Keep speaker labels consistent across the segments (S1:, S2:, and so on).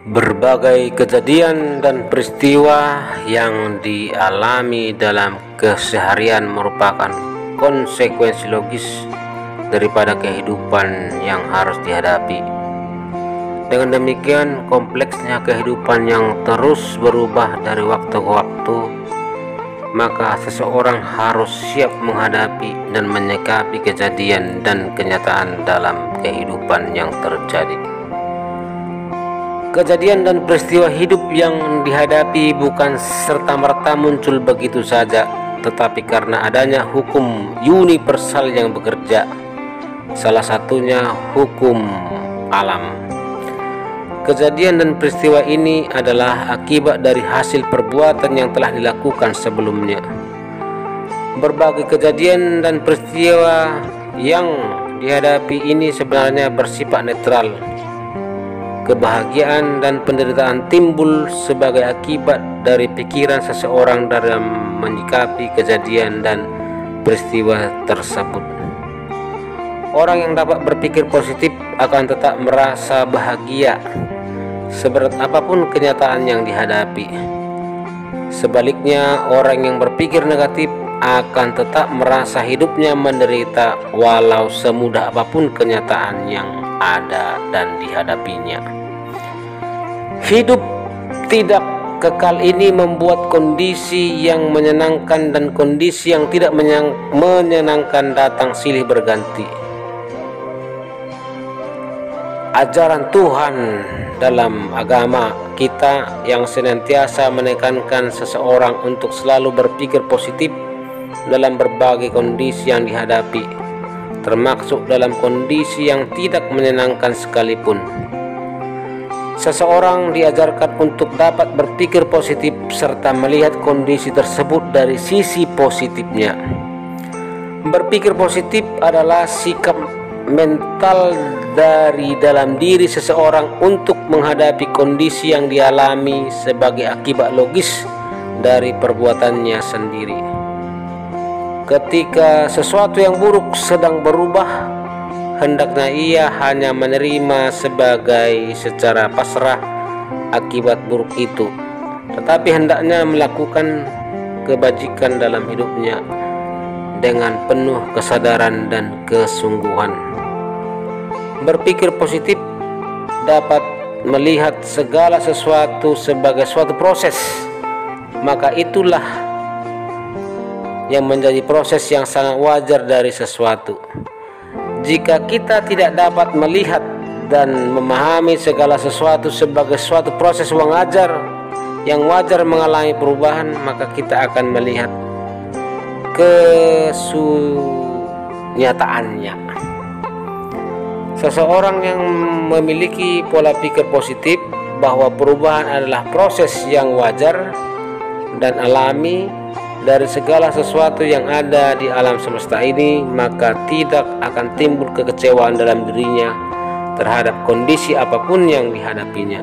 S1: Berbagai kejadian dan peristiwa yang dialami dalam keseharian merupakan konsekuensi logis daripada kehidupan yang harus dihadapi. Dengan demikian, kompleksnya kehidupan yang terus berubah dari waktu ke waktu, maka seseorang harus siap menghadapi dan menyikapi kejadian dan kenyataan dalam kehidupan yang terjadi. Kejadian dan peristiwa hidup yang dihadapi bukan serta-merta muncul begitu saja, tetapi karena adanya hukum universal yang bekerja, salah satunya hukum alam. Kejadian dan peristiwa ini adalah akibat dari hasil perbuatan yang telah dilakukan sebelumnya. Berbagai kejadian dan peristiwa yang dihadapi ini sebenarnya bersifat netral. Kebahagiaan dan penderitaan timbul sebagai akibat dari pikiran seseorang dalam menyikapi kejadian dan peristiwa tersebut. Orang yang dapat berpikir positif akan tetap merasa bahagia, seberat apapun kenyataan yang dihadapi. Sebaliknya, orang yang berpikir negatif akan tetap merasa hidupnya menderita walau semudah apapun kenyataan yang ada dan dihadapinya. Hidup tidak kekal ini membuat kondisi yang menyenangkan dan kondisi yang tidak menyenangkan datang silih berganti. Ajaran Tuhan dalam agama kita yang senantiasa menekankan seseorang untuk selalu berpikir positif dalam berbagai kondisi yang dihadapi, termasuk dalam kondisi yang tidak menyenangkan sekalipun. Seseorang diajarkan untuk dapat berpikir positif serta melihat kondisi tersebut dari sisi positifnya. Berpikir positif adalah sikap mental dari dalam diri seseorang untuk menghadapi kondisi yang dialami sebagai akibat logis dari perbuatannya sendiri. Ketika sesuatu yang buruk sedang berubah, hendaknya ia hanya menerima sebagai secara pasrah akibat buruk itu, tetapi hendaknya melakukan kebajikan dalam hidupnya dengan penuh kesadaran dan kesungguhan. Berpikir positif dapat melihat segala sesuatu sebagai suatu proses, maka itulah yang menjadi proses yang sangat wajar dari sesuatu. Jika kita tidak dapat melihat dan memahami segala sesuatu sebagai suatu proses yang wajar mengalami perubahan, maka kita akan melihat kesunyataannya. Seseorang yang memiliki pola pikir positif bahwa perubahan adalah proses yang wajar dan alami dari segala sesuatu yang ada di alam semesta ini, maka tidak akan timbul kekecewaan dalam dirinya terhadap kondisi apapun yang dihadapinya.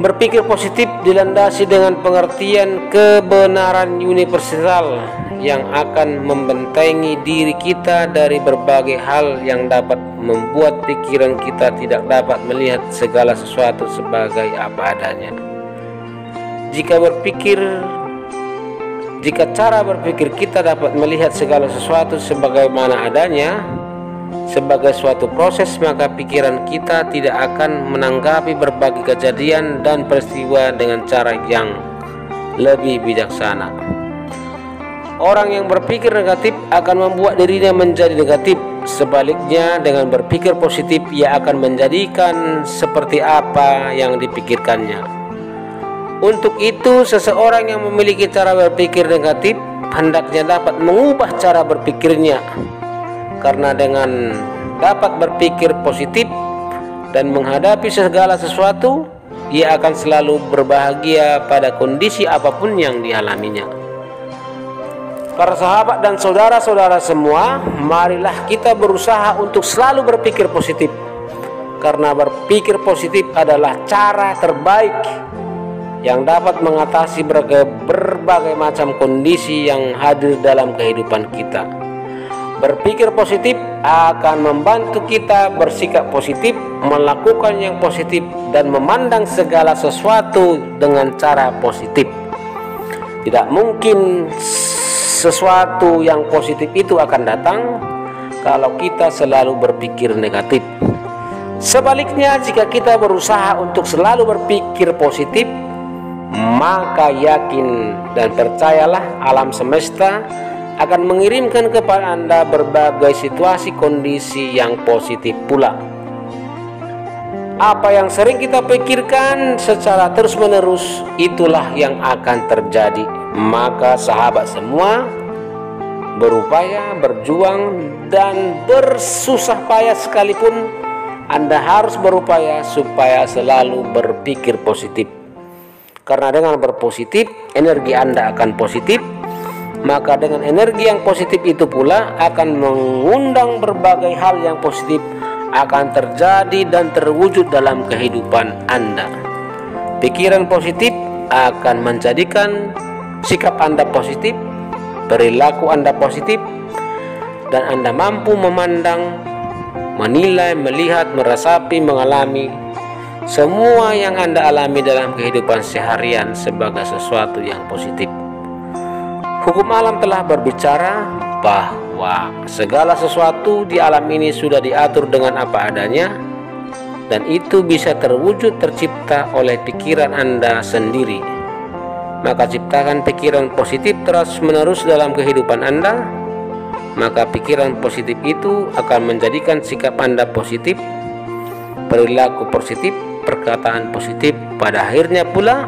S1: Berpikir positif dilandasi dengan pengertian kebenaran universal yang akan membentengi diri kita dari berbagai hal yang dapat membuat pikiran kita tidak dapat melihat segala sesuatu sebagai apa adanya. Jika cara berpikir kita dapat melihat segala sesuatu sebagaimana adanya, sebagai suatu proses, maka pikiran kita tidak akan menanggapi berbagai kejadian dan peristiwa dengan cara yang lebih bijaksana. Orang yang berpikir negatif akan membuat dirinya menjadi negatif. Sebaliknya, dengan berpikir positif, ia akan menjadikan seperti apa yang dipikirkannya. Untuk itu, seseorang yang memiliki cara berpikir negatif hendaknya dapat mengubah cara berpikirnya, karena dengan dapat berpikir positif dan menghadapi segala sesuatu, ia akan selalu berbahagia pada kondisi apapun yang dialaminya. Para sahabat dan saudara-saudara semua, marilah kita berusaha untuk selalu berpikir positif, karena berpikir positif adalah cara terbaik yang dapat mengatasi berbagai macam kondisi yang hadir dalam kehidupan kita. Berpikir positif akan membantu kita bersikap positif, melakukan yang positif, dan memandang segala sesuatu dengan cara positif. Tidak mungkin sesuatu yang positif itu akan datang kalau kita selalu berpikir negatif. Sebaliknya, jika kita berusaha untuk selalu berpikir positif, maka yakin dan percayalah alam semesta akan mengirimkan kepada Anda berbagai situasi kondisi yang positif pula. Apa yang sering kita pikirkan secara terus-menerus, itulah yang akan terjadi. Maka sahabat semua, berupaya, berjuang, dan bersusah payah sekalipun, Anda harus berupaya supaya selalu berpikir positif. Karena dengan berpositif, energi Anda akan positif. Maka dengan energi yang positif itu pula akan mengundang berbagai hal yang positif akan terjadi dan terwujud dalam kehidupan Anda. Pikiran positif akan menjadikan sikap Anda positif, perilaku Anda positif, dan Anda mampu memandang, menilai, melihat, merasapi, mengalami semua yang Anda alami dalam kehidupan seharian sebagai sesuatu yang positif. Hukum alam telah berbicara bahwa segala sesuatu di alam ini sudah diatur dengan apa adanya, dan itu bisa terwujud tercipta oleh pikiran Anda sendiri. Maka ciptakan pikiran positif terus-menerus dalam kehidupan Anda, maka pikiran positif itu akan menjadikan sikap Anda positif, perilaku positif, perkataan positif. Pada akhirnya pula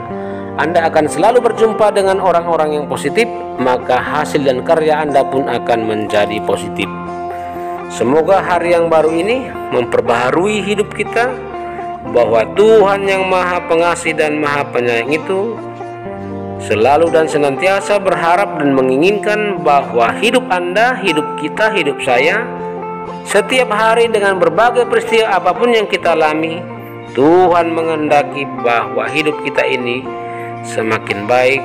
S1: Anda akan selalu berjumpa dengan orang-orang yang positif, maka hasil dan karya Anda pun akan menjadi positif. Semoga hari yang baru ini memperbaharui hidup kita, bahwa Tuhan yang Maha Pengasih dan Maha Penyayang itu selalu dan senantiasa berharap dan menginginkan bahwa hidup Anda, hidup kita, hidup saya, setiap hari dengan berbagai peristiwa apapun yang kita alami, Tuhan menghendaki bahwa hidup kita ini semakin baik,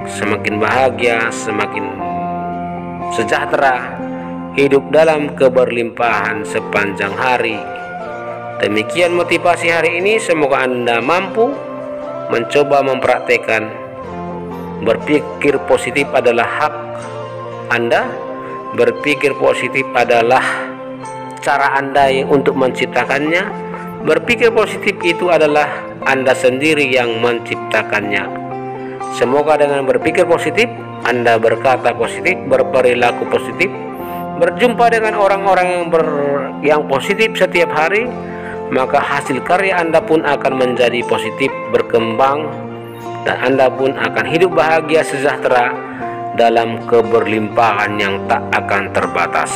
S1: semakin bahagia, semakin sejahtera, hidup dalam keberlimpahan sepanjang hari. Demikian motivasi hari ini. Semoga Anda mampu mencoba mempraktekkan. Berpikir positif adalah hak Anda. Berpikir positif adalah cara Anda untuk menciptakannya. Berpikir positif itu adalah Anda sendiri yang menciptakannya. Semoga dengan berpikir positif, Anda berkata positif, berperilaku positif, berjumpa dengan orang-orang yang positif setiap hari, maka hasil karya Anda pun akan menjadi positif, berkembang, dan Anda pun akan hidup bahagia sejahtera dalam keberlimpahan yang tak akan terbatas.